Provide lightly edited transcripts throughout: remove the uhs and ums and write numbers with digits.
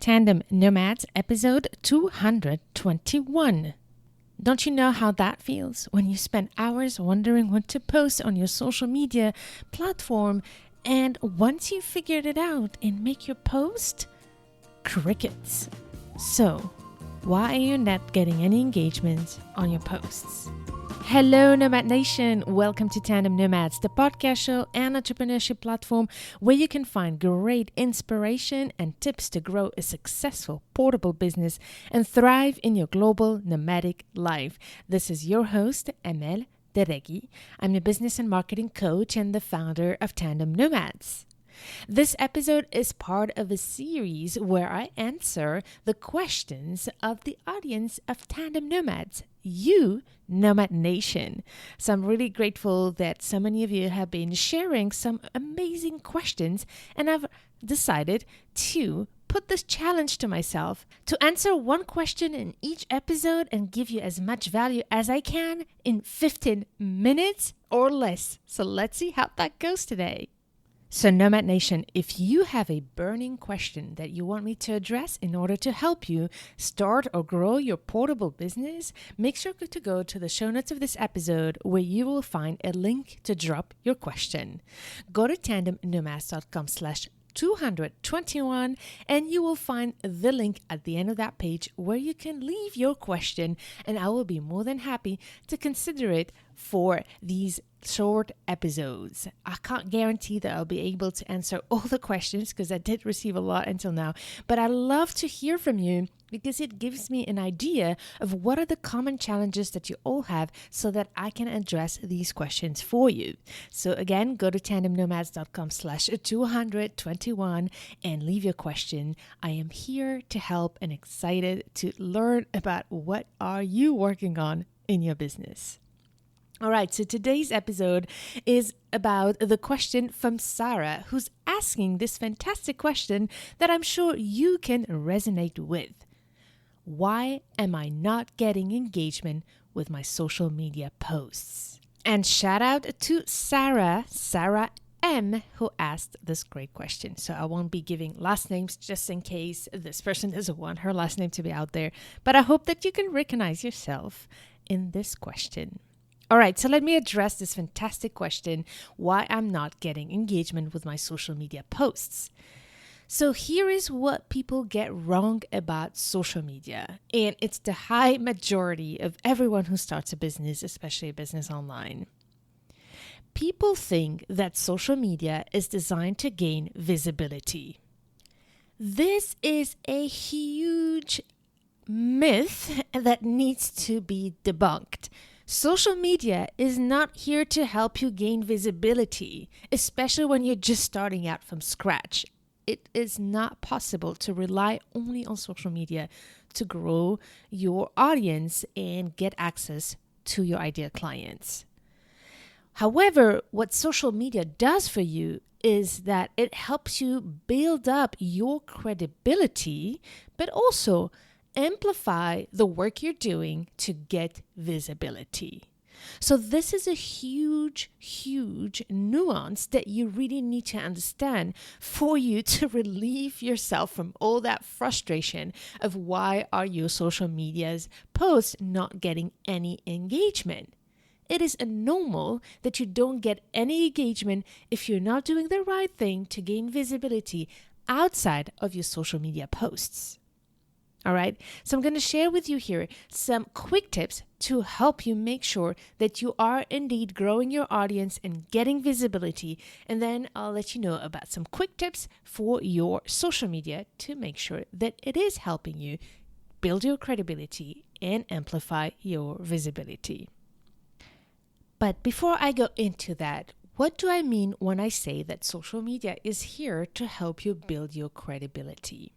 Tandem Nomads, episode 221. Don't you know how that feels when you spend hours wondering what to post on your social media platform, and once you figured it out and make your post, crickets. So, why are you not getting any engagement on your posts? Hello, Nomad Nation. Welcome to Tandem Nomads, the podcast show and entrepreneurship platform where you can find great inspiration and tips to grow a successful portable business and thrive in your global nomadic life. This is your host, Emel Deregi. I'm a business and marketing coach and the founder of Tandem Nomads. This episode is part of a series where I answer the questions of the audience of Tandem Nomads, you, Nomad Nation. So I'm really grateful that so many of you have been sharing some amazing questions, and I've decided to put this challenge to myself to answer one question in each episode and give you as much value as I can in 15 minutes or less. So let's see how that goes today. So Nomad Nation, if you have a burning question that you want me to address in order to help you start or grow your portable business, make sure to go to the show notes of this episode where you will find a link to drop your question. Go to tandemnomads.com/221 and you will find the link at the end of that page where you can leave your question, and I will be more than happy to consider it for these short episodes. I can't guarantee that I'll be able to answer all the questions because I did receive a lot until now, but I love to hear from you because it gives me an idea of what are the common challenges that you all have so that I can address these questions for you. So again, go to tandemnomads.com/221 and leave your question. I am here to help and excited to learn about what are you working on in your business. All right, so today's episode is about the question from Sarah, who's asking this fantastic question that I'm sure you can resonate with. Why am I not getting engagement with my social media posts? And shout out to Sarah M, who asked this great question. So I won't be giving last names just in case this person doesn't want her last name to be out there, but I hope that you can recognize yourself in this question. All right, so let me address this fantastic question, why I'm not getting engagement with my social media posts. So here is what people get wrong about social media, and it's the high majority of everyone who starts a business, especially a business online. People think that social media is designed to gain visibility. This is a huge myth that needs to be debunked. Social media is not here to help you gain visibility, especially when you're just starting out from scratch. It is not possible to rely only on social media to grow your audience and get access to your ideal clients. However, what social media does for you is that it helps you build up your credibility, but also amplify the work you're doing to get visibility. So this is a huge nuance that you really need to understand for you to relieve yourself from all that frustration of why are your social media's posts not getting any engagement. It is normal that you don't get any engagement if you're not doing the right thing to gain visibility outside of your social media posts. All right, so I'm going to share with you here some quick tips to help you make sure that you are indeed growing your audience and getting visibility. And then I'll let you know about some quick tips for your social media to make sure that it is helping you build your credibility and amplify your visibility. But before I go into that, what do I mean when I say that social media is here to help you build your credibility?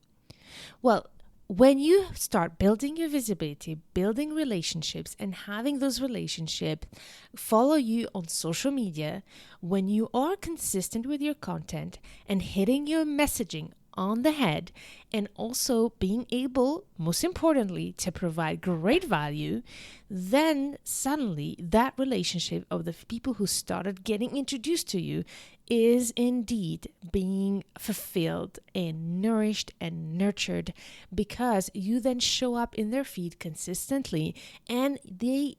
Well, when you start building your visibility, building relationships, and having those relationships follow you on social media, when you are consistent with your content and hitting your messaging on the head, and also being able, most importantly, to provide great value, then suddenly that relationship of the people who started getting introduced to you is indeed being fulfilled and nourished and nurtured because you then show up in their feed consistently, and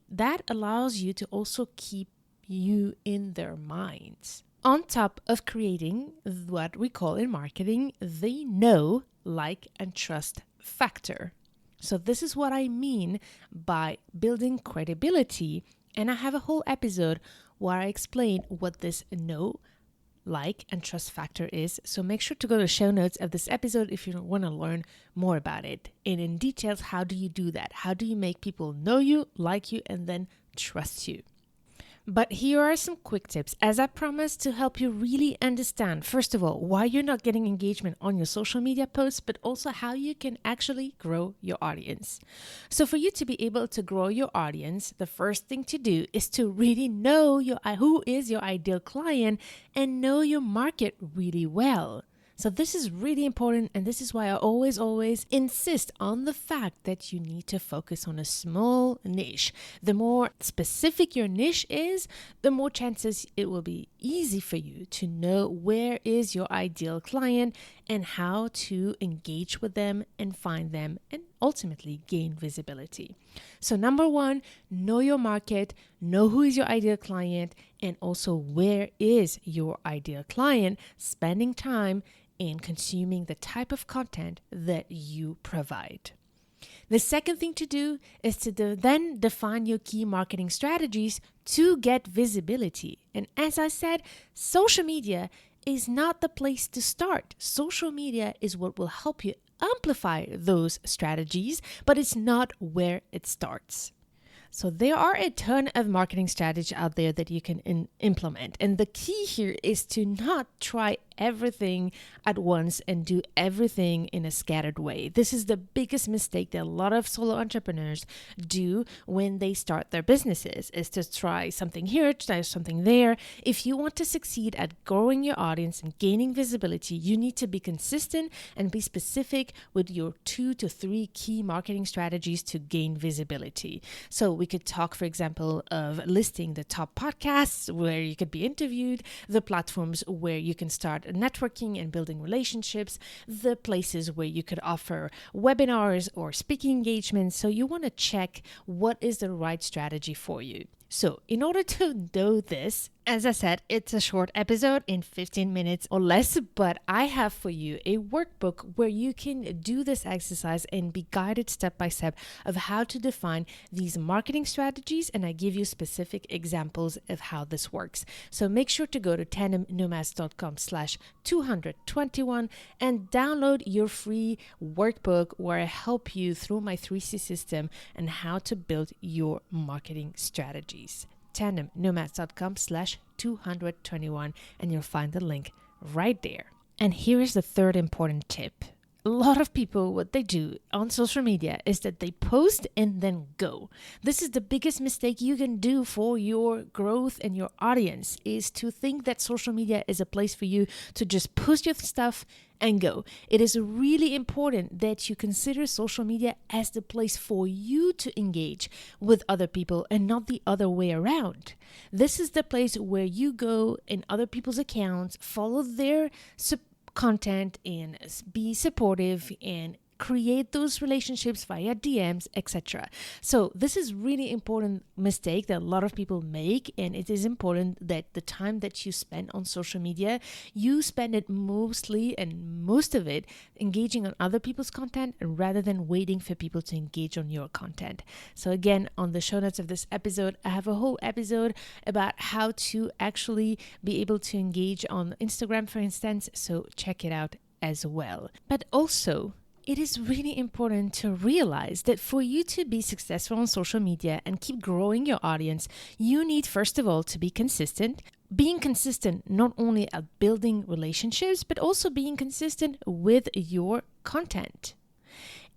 that allows you to also keep you in their minds. On top of creating what we call in marketing the know, like, and trust factor. So this is what I mean by building credibility. And I have a whole episode where I explain what this know, like, and trust factor is. So make sure to go to the show notes of this episode if you want to learn more about it. And in details, how do you do that? How do you make people know you, like you, and then trust you? But here are some quick tips, as I promised, to help you really understand, first of all, why you're not getting engagement on your social media posts, but also how you can actually grow your audience. So for you to be able to grow your audience, the first thing to do is to really know who is your ideal client and know your market really well. So this is really important, and this is why I always insist on the fact that you need to focus on a small niche. The more specific your niche is, the more chances it will be easy for you to know where is your ideal client and how to engage with them and find them and ultimately gain visibility. So number one, know your market, know who is your ideal client, and also where is your ideal client, spending time in consuming the type of content that you provide. The second thing to do is to then define your key marketing strategies to get visibility. And as I said, social media is not the place to start. Social media is what will help you amplify those strategies, but it's not where it starts. So there are a ton of marketing strategies out there that you can implement. And the key here is to not try everything at once and do everything in a scattered way. This is the biggest mistake that a lot of solo entrepreneurs do when they start their businesses, is to try something here, try something there. If you want to succeed at growing your audience and gaining visibility, you need to be consistent and be specific with your 2 to 3 key marketing strategies to gain visibility. So we could talk, for example, of listing the top podcasts where you could be interviewed, the platforms where you can start networking and building relationships, the places where you could offer webinars or speaking engagements. So you want to check what is the right strategy for you. So in order to know this, as I said, it's a short episode in 15 minutes or less, but I have for you a workbook where you can do this exercise and be guided step by step of how to define these marketing strategies. And I give you specific examples of how this works. So make sure to go to tandemnomads.com/221 and download your free workbook where I help you through my 3C system and how to build your marketing strategies. tandemnomads.com/221 and you'll find the link right there. And here is the third important tip. A lot of people, what they do on social media is that they post and then go. This is the biggest mistake you can do for your growth and your audience, is to think that social media is a place for you to just post your stuff and go. It is really important that you consider social media as the place for you to engage with other people and not the other way around. This is the place where you go in other people's accounts, follow their content and be supportive and create those relationships via DMs, etc. So this is really important mistake that a lot of people make, and it is important that the time that you spend on social media, you spend it mostly and most of it engaging on other people's content rather than waiting for people to engage on your content. So again, on the show notes of this episode, I have a whole episode about how to actually be able to engage on Instagram, for instance, so check it out as well. But also, it is really important to realize that for you to be successful on social media and keep growing your audience, you need, first of all, to be consistent. Being consistent not only at building relationships, but also being consistent with your content.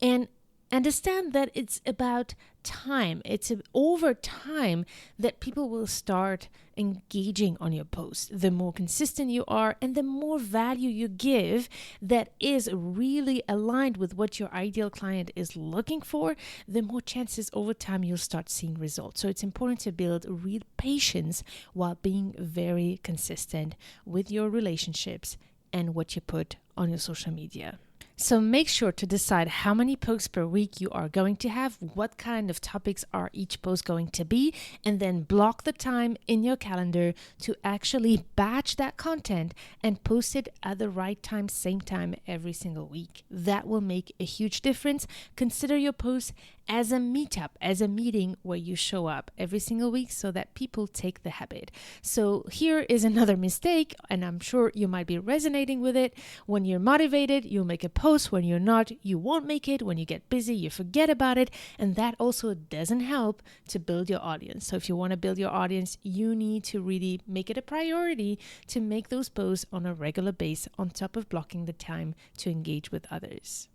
And Understand that it's about time. It's over time that people will start engaging on your post. The more consistent you are and the more value you give that is really aligned with what your ideal client is looking for, the more chances over time you'll start seeing results. So it's important to build real patience while being very consistent with your relationships and what you put on your social media. So make sure to decide how many posts per week you are going to have, what kind of topics are each post going to be, and then block the time in your calendar to actually batch that content and post it at the right time, same time every single week. That will make a huge difference. Consider your posts as a meetup, as a meeting where you show up every single week so that people take the habit. So here is another mistake, and I'm sure you might be resonating with it. When you're motivated, you'll make a post. When you're not, you won't make it. When you get busy, you forget about it. And that also doesn't help to build your audience. So if you want to build your audience, you need to really make it a priority to make those posts on a regular basis on top of blocking the time to engage with others.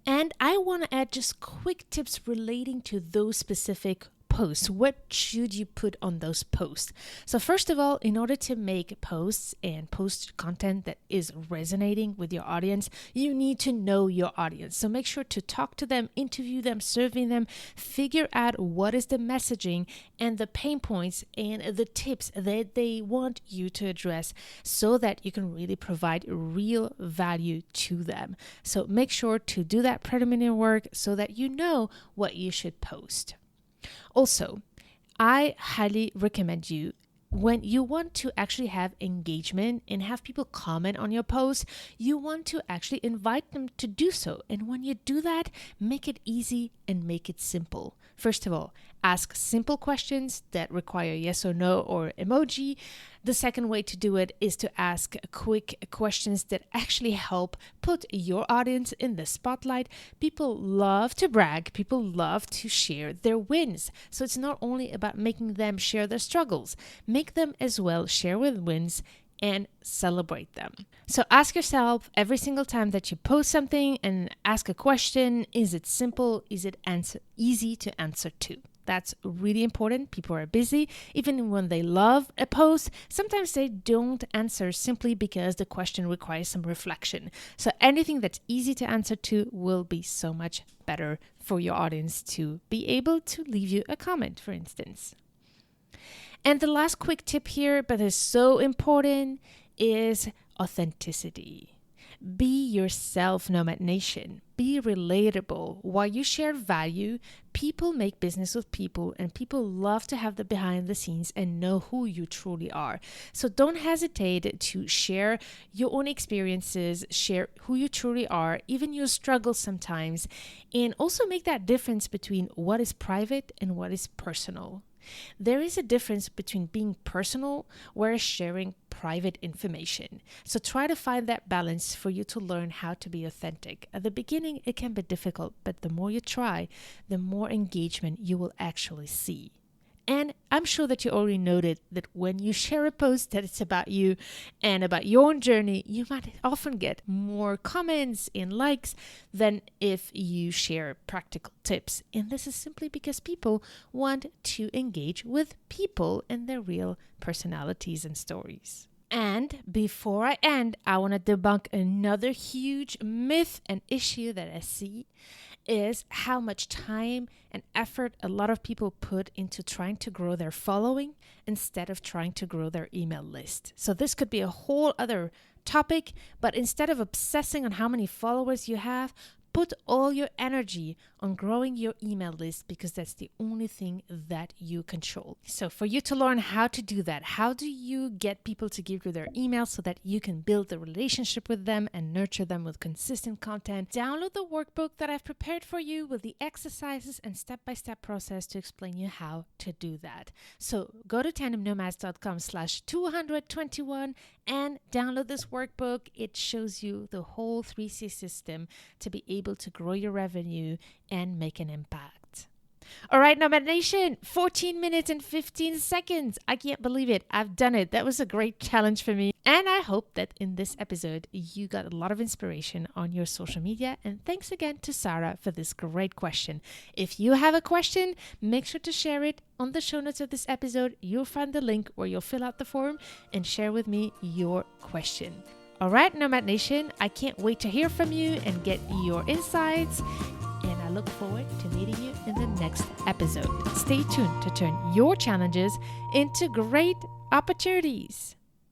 And I want to add just quick tips relating to those specific posts. What should you put on those posts? So first of all, in order to make posts and post content that is resonating with your audience, you need to know your audience. So make sure to talk to them, interview them, survey them, figure out what is the messaging and the pain points and the tips that they want you to address so that you can really provide real value to them. So make sure to do that preliminary work so that you know what you should post. Also, I highly recommend you, when you want to actually have engagement and have people comment on your post, you want to actually invite them to do so. And when you do that, make it easy and make it simple. First of all, ask simple questions that require yes or no or emoji. The second way to do it is to ask quick questions that actually help put your audience in the spotlight. People love to brag. People love to share their wins. So it's not only about making them share their struggles. Make them as well share with wins and celebrate them. So ask yourself every single time that you post something and ask a question, is it simple? Is it easy to answer to? That's really important. People are busy. Even when they love a post, sometimes they don't answer simply because the question requires some reflection. So anything that's easy to answer to will be so much better for your audience to be able to leave you a comment, for instance. And the last quick tip here, but is so important, is authenticity. Be yourself, Nomad Nation. Be relatable. While you share value, people make business with people, and people love to have the behind the scenes and know who you truly are. So don't hesitate to share your own experiences, share who you truly are, even your struggles sometimes, and also make that difference between what is private and what is personal. There is a difference between being personal whereas sharing private information. So try to find that balance for you to learn how to be authentic. At the beginning, it can be difficult, but the more you try, the more engagement you will actually see. And I'm sure that you already noted that when you share a post that it's about you and about your own journey, you might often get more comments and likes than if you share practical tips. And this is simply because people want to engage with people and their real personalities and stories. And before I end, I want to debunk another huge myth and issue that I see is how much time and effort a lot of people put into trying to grow their following instead of trying to grow their email list. So this could be a whole other topic, but instead of obsessing on how many followers you have, put all your energy on growing your email list because that's the only thing that you control. So for you to learn how to do that, how do you get people to give you their email so that you can build the relationship with them and nurture them with consistent content? Download the workbook that I've prepared for you with the exercises and step-by-step process to explain you how to do that. So go to tandemnomads.com/221 and download this workbook. It shows you the whole 3C system to be able to grow your revenue and make an impact. All right, Nomad Nation, 14 minutes and 15 seconds. I can't believe it. I've done it. That was a great challenge for me. And I hope that in this episode, you got a lot of inspiration on your social media. And thanks again to Sarah for this great question. If you have a question, make sure to share it on the show notes of this episode. You'll find the link where you'll fill out the form and share with me your question. All right, Nomad Nation, I can't wait to hear from you and get your insights. And I look forward to meeting you in the next episode. Stay tuned to turn your challenges into great opportunities.